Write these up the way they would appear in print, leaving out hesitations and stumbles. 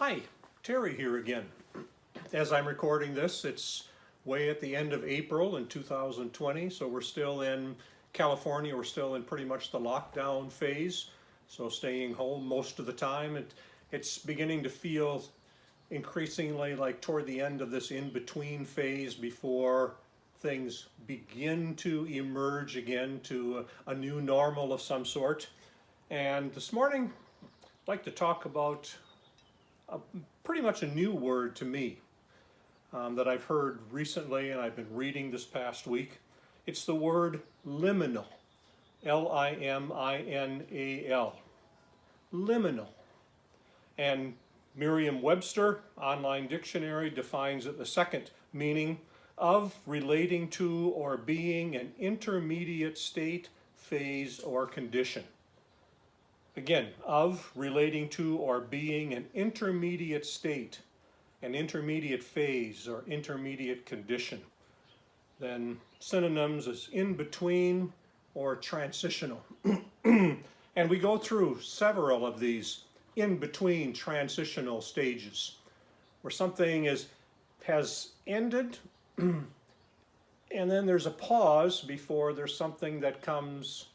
Hi, Terry here again. As I'm recording this, it's way at the end of April in 2020, so we're still in California, we're still in pretty much the lockdown phase, so staying home most of the time. It's beginning to feel increasingly like toward the end of this in-between phase before things begin to emerge again to a new normal of some sort. And this morning, I'd like to talk about pretty much a new word to me that I've heard recently and I've been reading this past week. It's the word liminal, Liminal, liminal. And Merriam-Webster Online Dictionary defines it the second meaning of relating to or being an intermediate state, phase, or condition. Again, of relating to or being an intermediate state, an intermediate phase, or intermediate condition. Then synonyms is in between or transitional. And we go through several of these in between transitional stages where something has ended and then there's a pause before there's something that comes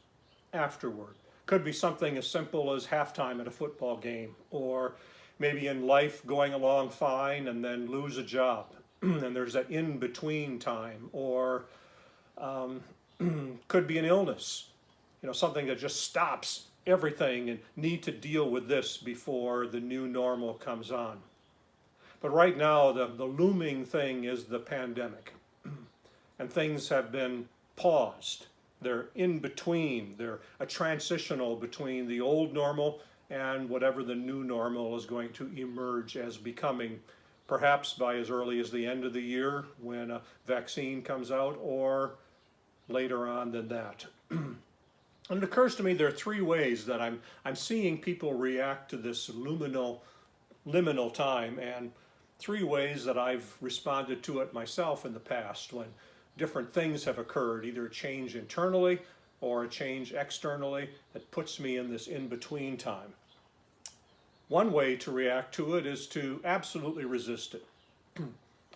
afterward. Could be something as simple as halftime at a football game, or maybe in life going along fine and then lose a job and there's that in-between time, or could be an illness, something that just stops everything and need to deal with this before the new normal comes on. But right now the looming thing is the pandemic, and things have been paused. They're in between. They're a transitional between the old normal and whatever the new normal is going to emerge as becoming, perhaps by as early as the end of the year when a vaccine comes out, or later on than that. And it occurs to me there are three ways that I'm seeing people react to this liminal time, and three ways that I've responded to it myself in the past when different things have occurred, either a change internally or a change externally that puts me in this in-between time. One way to react to it is to absolutely resist it.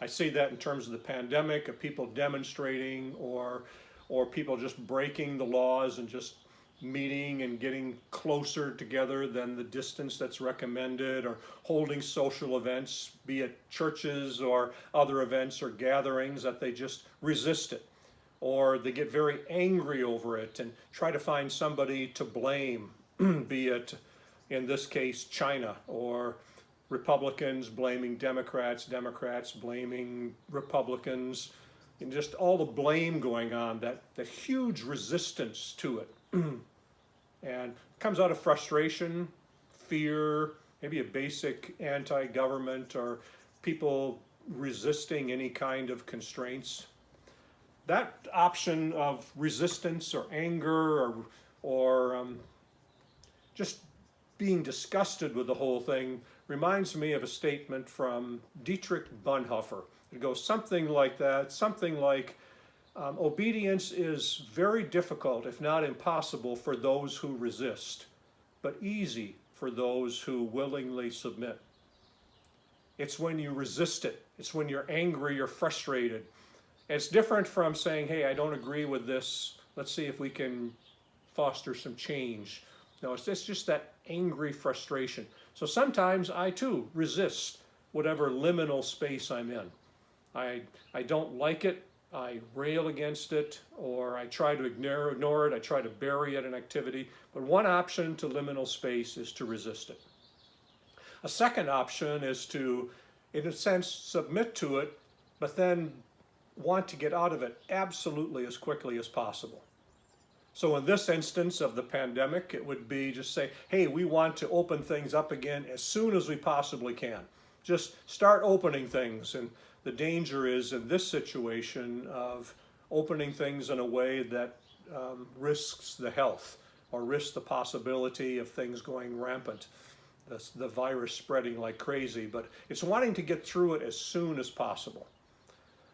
I see that in terms of the pandemic, of people demonstrating or people just breaking the laws and just meeting and getting closer together than the distance that's recommended, or holding social events, be it churches or other events or gatherings, that they just resist it, or they get very angry over it and try to find somebody to blame, be it in this case China, or Republicans blaming Democrats, Democrats blaming Republicans, and just all the blame going on, that huge resistance to it. And it comes out of frustration, fear, maybe a basic anti-government, or people resisting any kind of constraints. That option of resistance or anger or just being disgusted with the whole thing reminds me of a statement from Dietrich Bonhoeffer. It goes something like that, something like, obedience is very difficult, if not impossible, for those who resist, but easy for those who willingly submit. It's when you resist it. It's when you're angry or frustrated. It's different from saying, hey, I don't agree with this. Let's see if we can foster some change. No, it's just that angry frustration. So sometimes I too resist whatever liminal space I'm in. I don't like it. I rail against it, or I try to ignore it, I try to bury it in activity. But one option to liminal space is to resist it. A second option is to, in a sense, submit to it, but then want to get out of it absolutely as quickly as possible. So in this instance of the pandemic, it would be just say, hey, we want to open things up again as soon as we possibly can. Just start opening things. And the danger is in this situation of opening things in a way that risks the health, or risks the possibility of things going rampant, the virus spreading like crazy. But it's wanting to get through it as soon as possible.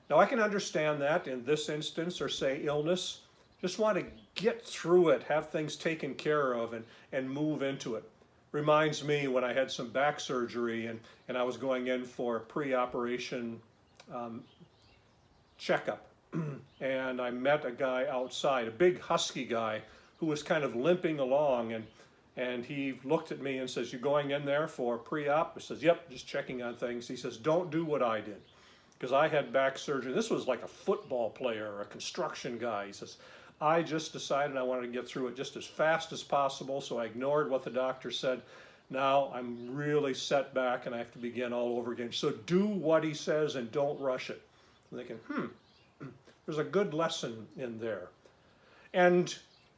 Now I can understand that in this instance, or say illness, just want to get through it, have things taken care of and move into it. Reminds me when I had some back surgery and I was going in for a pre-operation checkup. And I met a guy outside, a big husky guy who was kind of limping along, and he looked at me and says, "You going in there for pre-op?" I says, "Yep, just checking on things." He says, "Don't do what I did." Because I had back surgery. This was like a football player or a construction guy. He says, "I just decided I wanted to get through it just as fast as possible, so I ignored what the doctor said. Now I'm really set back and I have to begin all over again. So do what he says and don't rush it." I'm thinking, there's a good lesson in there. And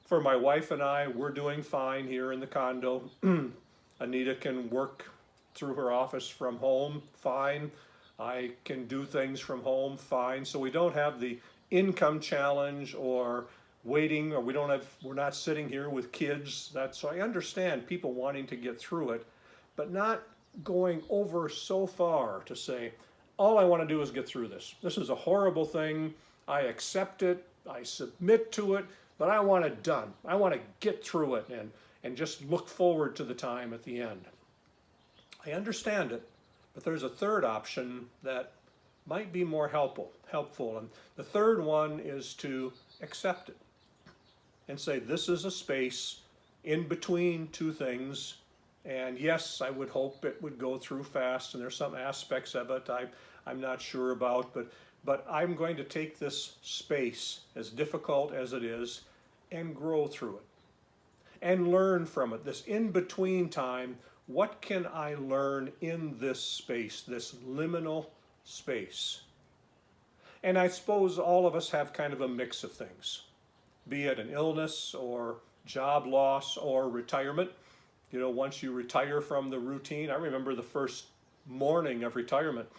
for my wife and I, we're doing fine here in the condo. Anita can work through her office from home, fine. I can do things from home, fine. So we don't have the income challenge or waiting, or we're not sitting here with kids. So I understand people wanting to get through it, but not going over so far to say, all I want to do is get through this. This is a horrible thing. I accept it. I submit to it, but I want it done. I want to get through it and just look forward to the time at the end. I understand it, but there's a third option that might be more helpful. And the third one is to accept it and say, this is a space in between two things. And yes, I would hope it would go through fast, and there's some aspects of it I'm not sure about, but I'm going to take this space, as difficult as it is, and grow through it and learn from it. This in-between time, what can I learn in this space, this liminal space? And I suppose all of us have kind of a mix of things, be it an illness or job loss or retirement. You know, once you retire from the routine, I remember the first morning of retirement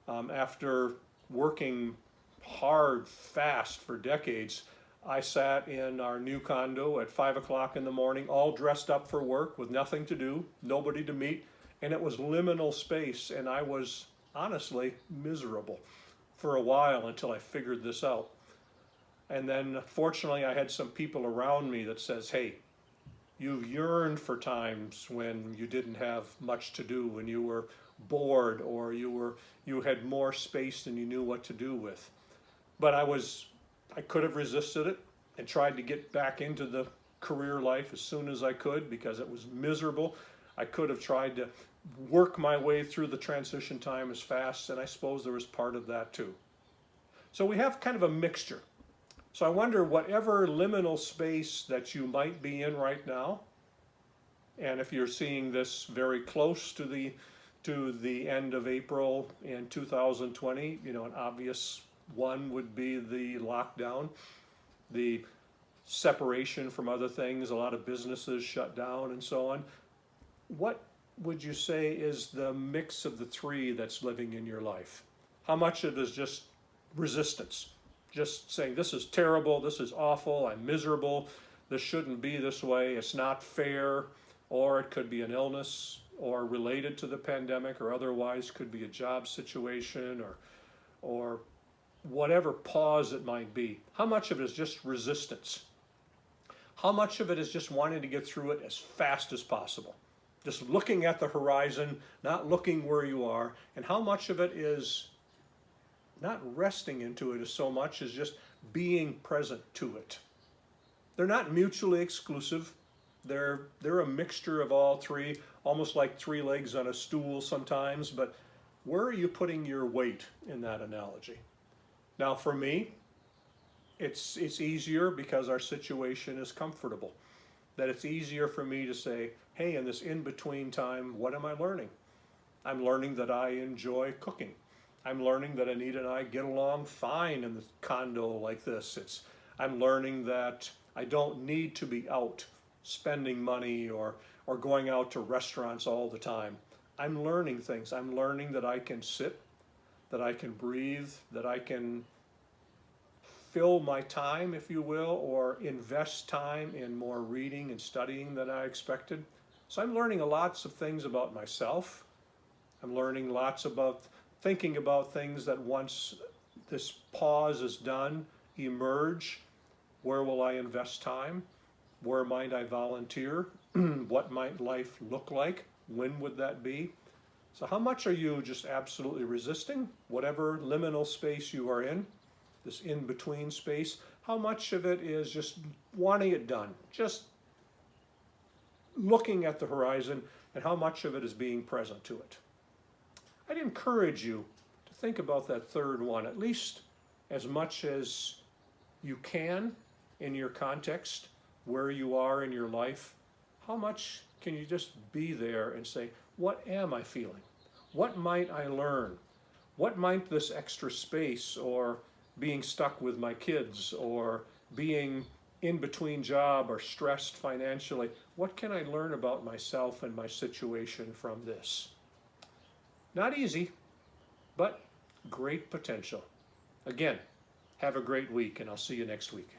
after working hard, fast for decades. I sat in our new condo at 5 o'clock in the morning, all dressed up for work with nothing to do, nobody to meet, and it was liminal space, and I was honestly miserable for a while until I figured this out. And then fortunately I had some people around me that says, hey, you've yearned for times when you didn't have much to do, when you were bored or you had more space than you knew what to do with. But I could have resisted it and tried to get back into the career life as soon as I could because it was miserable. I could have tried to work my way through the transition time as fast, and I suppose there was part of that too. So we have kind of a mixture. So I wonder, whatever liminal space that you might be in right now, and if you're seeing this very close to the end of April in 2020, an obvious one would be the lockdown, the separation from other things, a lot of businesses shut down and so on. What would you say is the mix of the three that's living in your life? How much of it is just resistance? Just saying, this is terrible, this is awful, I'm miserable, this shouldn't be this way, it's not fair, or it could be an illness or related to the pandemic, or otherwise could be a job situation or whatever pause it might be. How much of it is just resistance? How much of it is just wanting to get through it as fast as possible? Just looking at the horizon, not looking where you are, and how much of it is not resting into it as so much as just being present to it. They're not mutually exclusive. They're a mixture of all three, almost like three legs on a stool sometimes, but where are you putting your weight in that analogy? Now for me, it's easier because our situation is comfortable. That it's easier for me to say, hey, in this in-between time, what am I learning? I'm learning that I enjoy cooking. I'm learning that Anita and I get along fine in the condo like this. I'm learning that I don't need to be out spending money or going out to restaurants all the time. I'm learning things. I'm learning that I can sit, that I can breathe, that I can fill my time, if you will, or invest time in more reading and studying than I expected. So I'm learning lots of things about myself. I'm learning lots about thinking about things that once this pause is done, emerge. Where will I invest time? Where might I volunteer? What might life look like? When would that be? So how much are you just absolutely resisting whatever liminal space you are in, this in-between space? How much of it is just wanting it done, just looking at the horizon, and how much of it is being present to it? I'd encourage you to think about that third one, at least as much as you can in your context, where you are in your life. How much can you just be there and say, what am I feeling? What might I learn? What might this extra space, or being stuck with my kids, or being in between job or stressed financially, what can I learn about myself and my situation from this? Not easy, but great potential. Again, have a great week, and I'll see you next week.